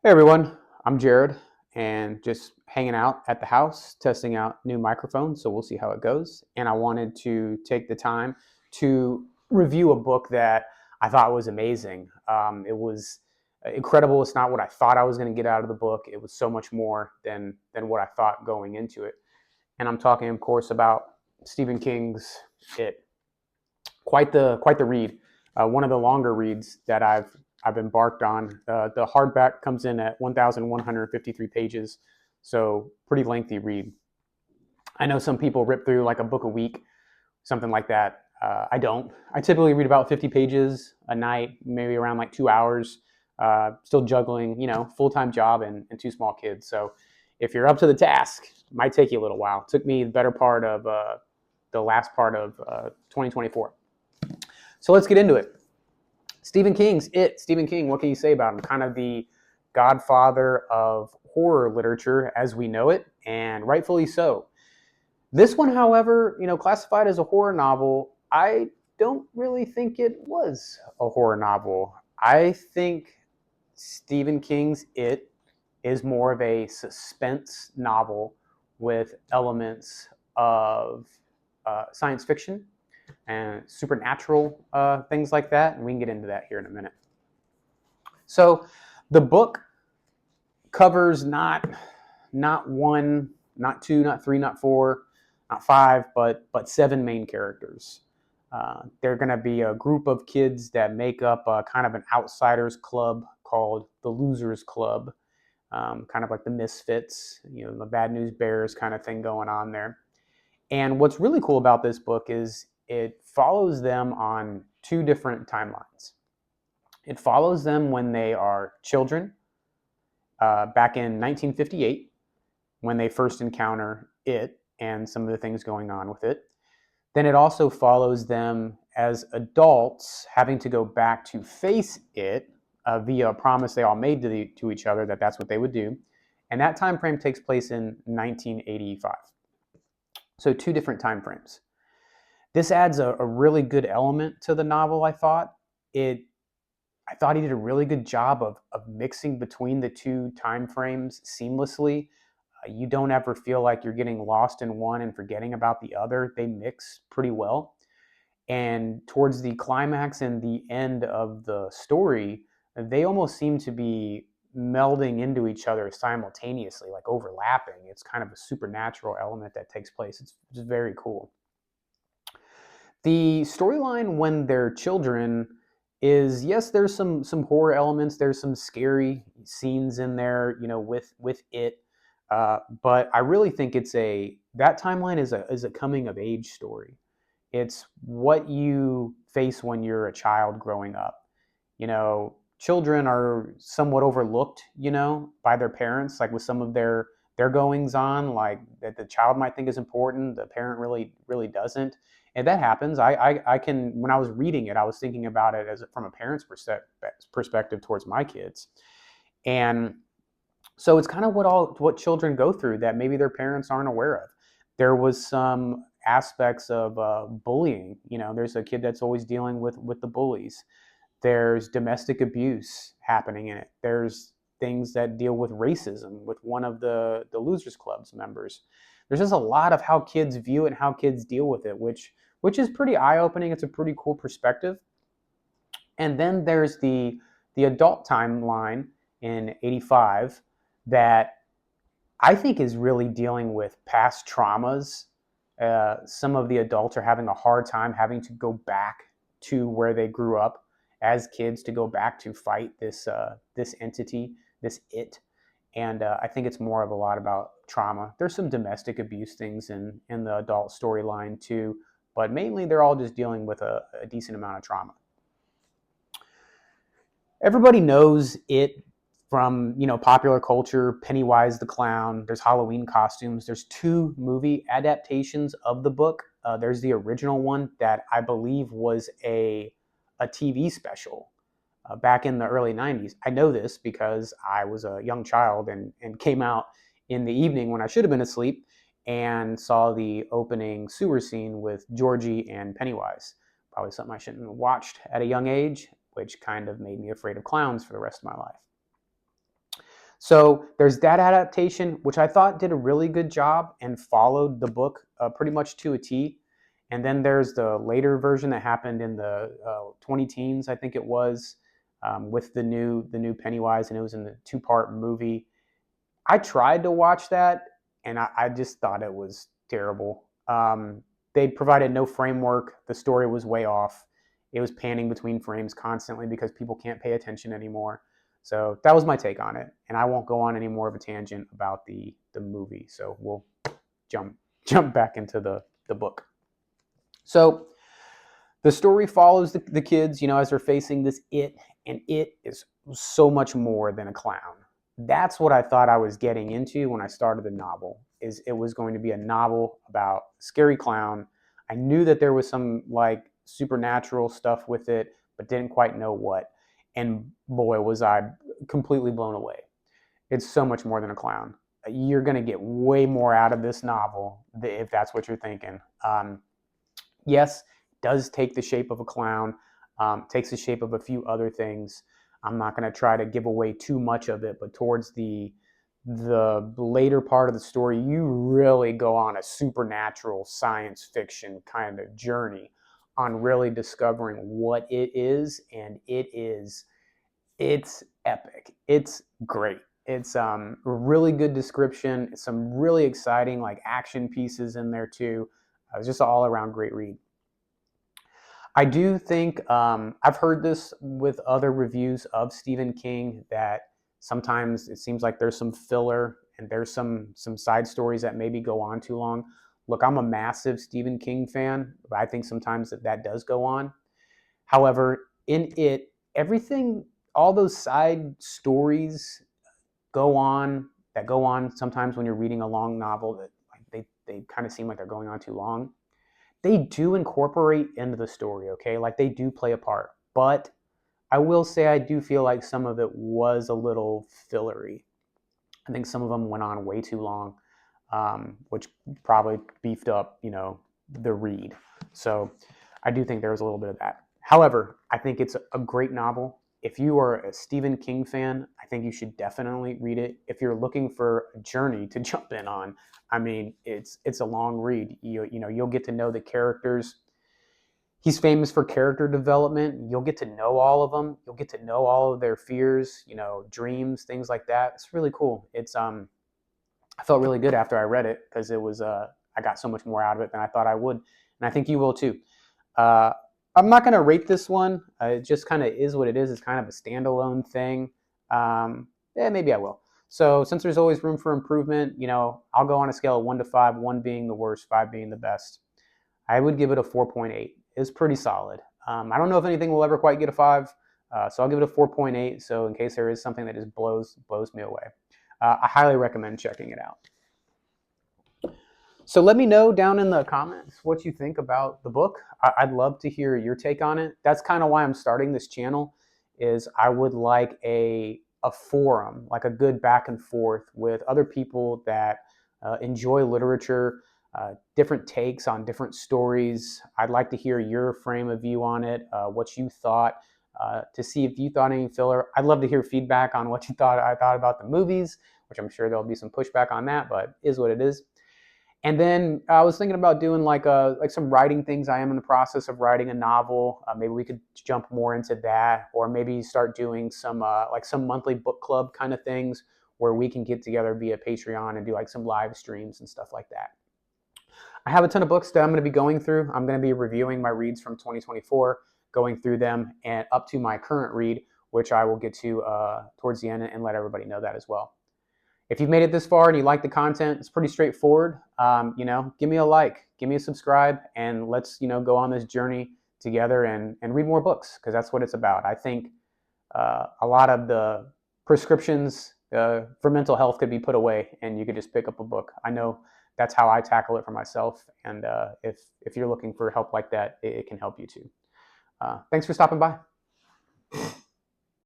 Hey everyone, I'm Jared and just hanging out at the house, testing out new microphones, so we'll see how it goes. And I wanted to take the time to review a book that I thought was amazing. It was incredible. It's not what I thought I was going to get out of the book. It was so much more than what I thought going into it. And I'm talking, of course, about Stephen King's It. Quite the read. One of the longer reads that I've embarked on. The hardback comes in at 1,153 pages, so pretty lengthy read. I know some people rip through like a book a week, something like that. I don't. I typically read about 50 pages a night, maybe around like 2 hours. Still juggling, full time job and two small kids. So if you're up to the task, it might take you a little while. It took me the better part of the last part of 2024. So let's get into it. Stephen King's It. Stephen King, what can you say about him? Kind of the godfather of horror literature as we know it, and rightfully so. This one, however, classified as a horror novel, I don't really think it was a horror novel. I think Stephen King's It is more of a suspense novel with elements of science fiction and supernatural things like that. And we can get into that here in a minute. So the book covers not one, not two, not three, not four, not five, but seven main characters. They're going to be a group of kids that make up kind of an outsiders club called the Losers Club, kind of like the Misfits, the Bad News Bears kind of thing going on there. And what's really cool about this book is it follows them on two different timelines. It follows them when they are children, back in 1958, when they first encounter it and some of the things going on with it. Then it also follows them as adults having to go back to face it via a promise they all made to each other that that's what they would do. And that time frame takes place in 1985. So two different time frames. This adds a really good element to the novel, I thought. I thought he did a really good job of mixing between the two time frames seamlessly. You don't ever feel like you're getting lost in one and forgetting about the other. They mix pretty well. And towards the climax and the end of the story, they almost seem to be melding into each other simultaneously, like overlapping. It's kind of a supernatural element that takes place. It's just very cool. The storyline when they're children is, yes, there's some horror elements, there's some scary scenes in there, with it. But I really think that timeline is a coming of age story. It's what you face when you're a child growing up. Children are somewhat overlooked, by their parents, like with some of their goings on, like that the child might think is important, the parent really doesn't. And that happens. I can, when I was reading it, I was thinking about it as from a parent's perspective towards my kids. And so it's kind of what children go through that maybe their parents aren't aware of. There was some aspects of bullying. There's a kid that's always dealing with the bullies. There's domestic abuse happening in it. There's things that deal with racism with one of the Losers Club's members. There's just a lot of how kids view it and how kids deal with it, which is pretty eye-opening. It's a pretty cool perspective. And then there's the adult timeline in 85 that I think is really dealing with past traumas. Some of the adults are having a hard time having to go back to where they grew up as kids, to go back to fight this entity, this it. And I think it's more of a lot about trauma. There's some domestic abuse things in the adult storyline too, but mainly they're all just dealing with a decent amount of trauma. Everybody knows it from popular culture. Pennywise the clown. There's Halloween costumes. There's two movie adaptations of the book. There's the original one that I believe was a TV special back in the early 90s. I know this because I was a young child and came out in the evening when I should have been asleep and saw the opening sewer scene with Georgie and Pennywise. Probably something I shouldn't have watched at a young age, which kind of made me afraid of clowns for the rest of my life. So there's that adaptation, which I thought did a really good job and followed the book pretty much to a T. And then there's the later version that happened in the 20 teens, I think it was, with the new Pennywise, and it was in the two-part movie. I tried to watch that, and I just thought it was terrible. They provided no framework. The story was way off. It was panning between frames constantly because people can't pay attention anymore. So that was my take on it, and I won't go on any more of a tangent about the movie. So we'll jump jump back into the book. So the story follows the kids, as they're facing this and it is so much more than a clown. That's what I thought I was getting into when I started the novel. Is it was going to be a novel about a scary clown. I knew that there was some like supernatural stuff with it, but didn't quite know what. And boy, was I completely blown away. It's so much more than a clown. You're going to get way more out of this novel if that's what you're thinking. Yes, does take the shape of a clown, takes the shape of a few other things. I'm not going to try to give away too much of it, but towards the later part of the story, you really go on a supernatural science fiction kind of journey on really discovering what it is, and it's epic. It's great. It's really good description. Some really exciting like action pieces in there too. It was just an all around great read. I do think I've heard this with other reviews of Stephen King that sometimes it seems like there's some filler and there's some side stories that maybe go on too long. Look, I'm a massive Stephen King fan, but I think sometimes that does go on. However, in it, everything, all those side stories go on sometimes when you're reading a long novel that like they kind of seem like they're going on too long. They do incorporate into the story, okay? Like they do play a part. But I will say I do feel like some of it was a little fillery. I think some of them went on way too long, which probably beefed up, the read. So I do think there was a little bit of that. However, I think it's a great novel. If you are a Stephen King fan, I think you should definitely read it. If you're looking for a journey to jump in on, I mean, it's a long read. You'll get to know the characters. He's famous for character development. You'll get to know all of them. You'll get to know all of their fears, dreams, things like that. It's really cool. I felt really good after I read it because it was I got so much more out of it than I thought I would, and I think you will too. Uh, I'm not going to rate this one. It just kind of is what it is. It's kind of a standalone thing. Maybe I will. So since there's always room for improvement, I'll go on a scale of 1 to 5, 1 being the worst, 5 being the best. I would give it a 4.8. It's pretty solid. I don't know if anything will ever quite get a 5, so I'll give it a 4.8. So in case there is something that just blows me away, I highly recommend checking it out. So let me know down in the comments what you think about the book. I'd love to hear your take on it. That's kind of why I'm starting this channel. Is I would like a forum, like a good back and forth with other people that enjoy literature, different takes on different stories. I'd like to hear your frame of view on it, what you thought, to see if you thought any filler. I'd love to hear feedback on what you thought I thought about the movies, which I'm sure there'll be some pushback on that, but is what it is. And then I was thinking about doing like some writing things. I am in the process of writing a novel. Maybe we could jump more into that, or maybe start doing some monthly book club kind of things where we can get together via Patreon and do like some live streams and stuff like that. I have a ton of books that I'm going to be going through. I'm going to be reviewing my reads from 2024, going through them, and up to my current read, which I will get to towards the end and let everybody know that as well. If you've made it this far and you like the content, it's pretty straightforward. Give me a like, give me a subscribe, and let's go on this journey together and read more books, because that's what it's about. I think a lot of the prescriptions for mental health could be put away, and you could just pick up a book. I know that's how I tackle it for myself, and if you're looking for help like that, it can help you too. Thanks for stopping by.